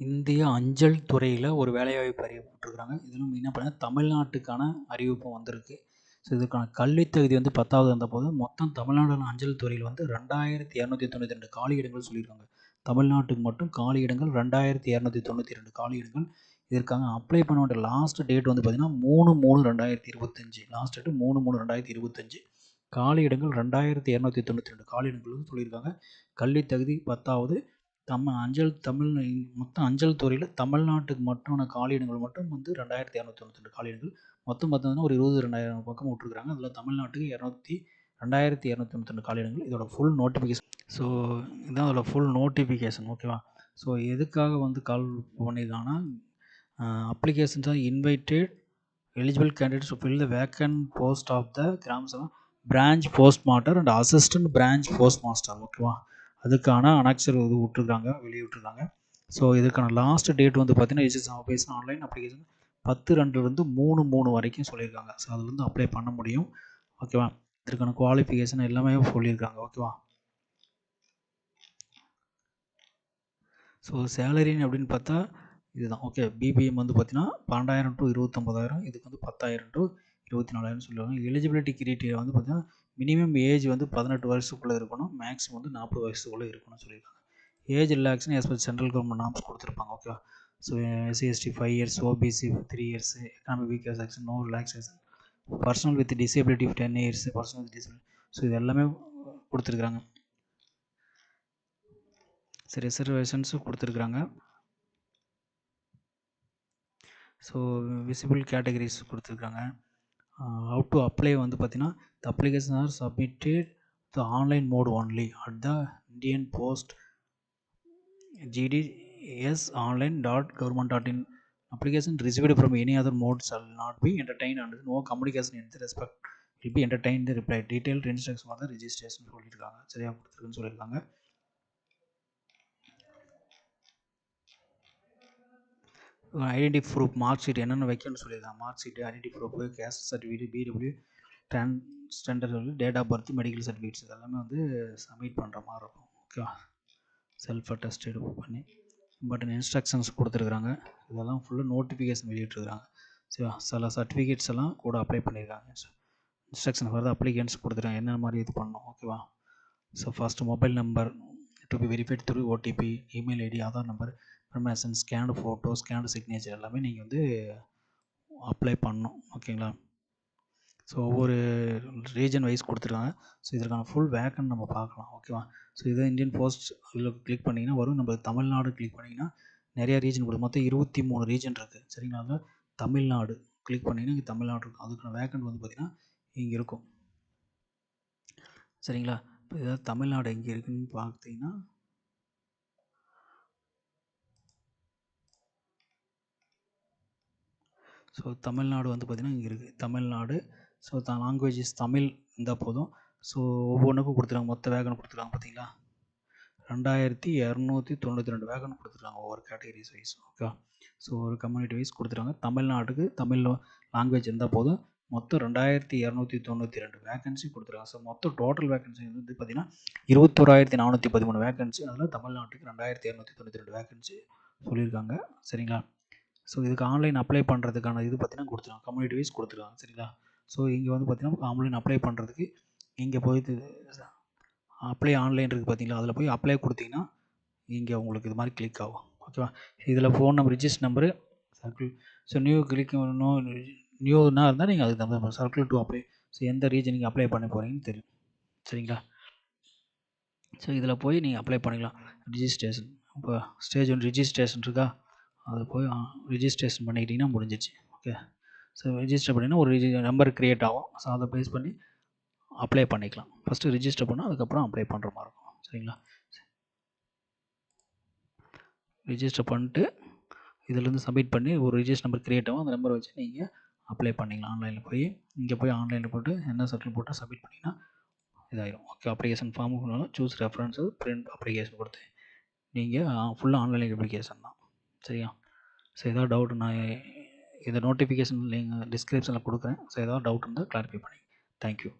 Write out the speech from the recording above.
இந்திய அஞ்சல் துறையில் ஒரு வேலைவாய்ப்பு அறிவிப்பு விட்டுருக்காங்க. இதில் மெயினாக பார்த்தீங்கன்னா தமிழ்நாட்டுக்கான அறிவிப்பும் வந்திருக்கு. ஸோ இதுக்கான கல்வித் தகுதி வந்து 10வது வந்தபோது மொத்தம் தமிழ்நாடு அஞ்சல் துறையில் வந்து 2292 காலி இடங்கள் சொல்லியிருக்காங்க. தமிழ்நாட்டுக்கு மட்டும் காலி இடங்கள் 2292 காலி இடங்கள். இதற்காக அப்ளை பண்ண வேண்டிய லாஸ்ட் டேட் வந்து பார்த்திங்கன்னா 3/3/2025. Last date 3/3/2025. காலி இடங்கள் 2292 காலி இடங்கள் சொல்லியிருக்காங்க. கல்வித் தகுதி 10வது. மொத்தம் அஞ்சல் துறையில் தமிழ்நாட்டுக்கு மட்டுமான காலியிடங்கள் மட்டும் வந்து 2292 காலியிடங்கள். மொத்தம் பார்த்தீங்கன்னா ஒரு 22,000 பக்கம் விட்டுருக்காங்க. அதில் தமிழ்நாட்டுக்கு 2292 காலியிடங்கள். இதோட ஃபுல் நோட்டிஃபிகேஷன். ஸோ இதுதான் அதோட ஃபுல் நோட்டிஃபிகேஷன். ஓகேவா? ஸோ எதுக்காக வந்து கால் பண்ணியிருக்காங்கன்னா, applications are invited eligible candidates to fill the vacant post of the Gram Sabha branch post master and assistant branch post master. ஓகேவா? அதுக்கான அனெக்சர் இது வெளியிட்டிருக்காங்க. ஸோ இதுக்கான லாஸ்ட் டேட் வந்து பார்த்தீங்கன்னா ஆன்லைன் அப்ளிகேஷன் 10/2 3/3 வரைக்கும் சொல்லியிருக்காங்க. ஸோ அதுலேருந்து அப்ளை பண்ண முடியும். ஓகேவா? இதற்கான குவாலிஃபிகேஷன் எல்லாமே சொல்லியிருக்காங்க. ஓகேவா? ஸோ சேலரின்னு அப்படின்னு பார்த்தா இதுதான். ஓகே, பிபிஎம் வந்து பார்த்தீங்கன்னா 12,000 to 29,000. இதுக்கு வந்து 10,000 to 24,000 சொல்லுவாங்க. எலிஜிபிலிட்டி கிரைட்டீரியா வந்து பார்த்தீங்கன்னா மினிமம் ஏஜ் வந்து 18 வருஷத்துக்குள்ளே இருக்கணும். மேக்ஸிமம் வந்து 40 வருஷத்துக்குள்ளே இருக்கணும்னு சொல்லியிருக்காங்க. Age relaxation as per central government norms கொடுத்துருப்பாங்க. ஓகேவா? So SC ST 5 years, OBC 3 years, economic weaker section no relaxation, personal with disability 10 years, personal with disability. So இது எல்லாமே கொடுத்துருக்குறாங்க. சரி, ரிசர்வேஷன்ஸும் கொடுத்துருக்குறாங்க. ஸோ விசிபிள் கேட்டகரிஸ் கொடுத்துருக்காங்க. ஹவு டு அப்ளை வந்து பார்த்தீங்கன்னா the application are submitted the online mode only at the Indian post GDS online.government.in. Application received from any other mode shall not be entertained and no communication in this respect will be entertained. The reply detailed instructions for the registration சொல்லியிருக்காங்க. சரியாக கொடுத்துருக்குன்னு சொல்லியிருக்காங்க. Identity proof mark sheet என்னென்ன வைக்கணும்னு சொல்லியிருக்காங்க. Mark sheet, identity proof, caste certificate, PW, transgender, date of birth, medical certificates இதெல்லாமே வந்து submit பண்ணுற மாதிரி இருக்கும். ஓகேவா? செல்ஃப் அட்டஸ்டட் பண்ணி இம்பார்ட்டன்ட் இன்ஸ்ட்ரக்ஷன்ஸ் கொடுத்துருக்குறாங்க. இதெல்லாம் ஃபுல்லாக நோட்டிஃபிகேஷன் வெளியிட்டிருக்காங்க. சரிவா? சில சர்டிஃபிகேட்ஸ் எல்லாம் கூட அப்ளை பண்ணியிருக்காங்க. இன்ஸ்ட்ரக்ஷன் ஃபார் த அப்ளிகன்ஸ் கொடுத்துருக்காங்க, என்ன மாதிரி இது பண்ணணும். ஓகேவா? So first mobile number to be verified through OTP, email ID, Aadhaar number, information, scan photo, scan signature எல்லாமே நீங்கள் வந்து அப்ளை பண்ணணும். ஓகேங்களா? ஸோ ஒவ்வொரு ரீஜன் வைஸ் கொடுத்துருக்காங்க. ஸோ இதற்கான ஃபுல் வேக்கன்ட் நம்ம பார்க்கலாம். ஓகேவா? ஸோ இது இந்தியன் போஸ்ட் இதில் கிளிக் பண்ணிங்கன்னா வரும். நம்ம தமிழ்நாடு கிளிக் பண்ணிங்கன்னா நிறையா ரீஜன் கொடுக்கும். மொத்தம் 23 ரீஜன் இருக்குது. சரிங்களா? அதில் தமிழ்நாடு கிளிக் பண்ணிங்கன்னா இங்கே தமிழ்நாடு இருக்கும். அதுக்கான வேக்கன்ட் வந்து பார்த்திங்கன்னா இங்கே இருக்கும். சரிங்களா? இப்போ ஏதாவது தமிழ்நாடு எங்கே இருக்குதுன்னு பார்த்தீங்கன்னா ஸோ தமிழ்நாடு வந்து பார்த்திங்கன்னா இங்கே இருக்குது. தமிழ்நாடு. ஸோ லாங்குவேஜஸ் தமிழ் இருந்தால் போதும். ஸோ ஒவ்வொன்றுக்கும் கொடுத்துருக்காங்க. மொத்த வேகன் கொடுத்துருக்காங்க பார்த்தீங்களா? 2292 வேகன் கொடுத்துருக்காங்க ஒவ்வொரு கேட்டகரிஸ் வைஸ். ஓகே. ஸோ ஒரு கம்யூனிட்டி வைஸ் கொடுத்துருக்காங்க. தமிழ்நாட்டுக்கு தமிழ் லாங்குவேஜ் இருந்தால் போதும். மொத்தம் 2292 வேகன்சி கொடுத்துருக்காங்க. ஸோ மொத்தம் டோட்டல் வேகன்சி வந்து பார்த்திங்கன்னா 21,413 வேகன்சி. அதில் தமிழ்நாட்டுக்கு 2292 வேகன்சி சொல்லியிருக்காங்க. சரிங்களா? ஸோ இதுக்கு ஆன்லைன் அப்ளை பண்ணுறதுக்கான இது பார்த்திங்கன்னா கொடுத்துருக்காங்க. கம்யூனிட்டி வைஸ் கொடுத்துருக்காங்க. சரிங்களா? ஸோ இங்கே வந்து பார்த்திங்கன்னா ஆன்லைன் அப்ளை பண்ணுறதுக்கு இங்கே போயிட்டு அப்ளை ஆன்லைன் இருக்குது பார்த்தீங்களா? அதில் போய் அப்ளை கொடுத்தீங்கன்னா இங்கே உங்களுக்கு இது மாதிரி கிளிக் ஆகும். ஓகேவா? இதில் phone number, register number, circle. So நியூனா இருந்தால் நீங்கள் அதுக்கு தகுந்த சர்க்கிள் டு அப்ளை. ஸோ எந்த ரீஜன் நீங்கள் அப்ளை பண்ண போகிறீங்கன்னு தெரியும். சரிங்களா? ஸோ இதில் போய் நீங்கள் அப்ளை பண்ணிக்கலாம். ரிஜிஸ்ட்ரேஷன் இப்போ ஸ்டேஜ் 1 ரிஜிஸ்ட்ரேஷன் இருக்கா? அதை போய் ரிஜிஸ்ட்ரேஷன் பண்ணிக்கிட்டிங்கன்னா முடிஞ்சிச்சு. ஓகே. ஸோ ரிஜிஸ்டர் பண்ணிங்கன்னா ஒரு நம்பர் க்ரியேட் ஆகும். ஸோ அதை பேஸ் பண்ணி அப்ளை பண்ணிக்கலாம். ஃபஸ்ட்டு ரிஜிஸ்டர் பண்ணால் அதுக்கப்புறம் அப்ளை பண்ணுற மாதிரி இருக்கும். சரிங்களா? ரிஜிஸ்டர் பண்ணிட்டு இதிலேருந்து சப்மிட் பண்ணி ஒரு ரிஜிஸ்டர் நம்பர் க்ரியேட் ஆகும். அந்த நம்பரை வச்சு நீங்கள் அப்ளை பண்ணிக்கலாம். ஆன்லைனில் போய் இங்கே போய் ஆன்லைனில் போட்டு என்ன சர்க்கிள் போட்டு சப்மிட் பண்ணிங்கன்னா இதாயிரும். Okay. Application form choose reference print application கொடுத்து நீங்கள் ஃபுல்லாக ஆன்லைன் அப்ளிகேஷன் தான். சரியா? ஸோ ஏதாவது டவுட் நான் இந்த நோட்டிஃபிகேஷன் நீங்கள் டிஸ்கிரிப்ஷனில் கொடுக்குறேன். ஸோ ஏதாவது டவுட் இருந்தால் கிளாரிஃபை பண்ணி. தேங்க்யூ.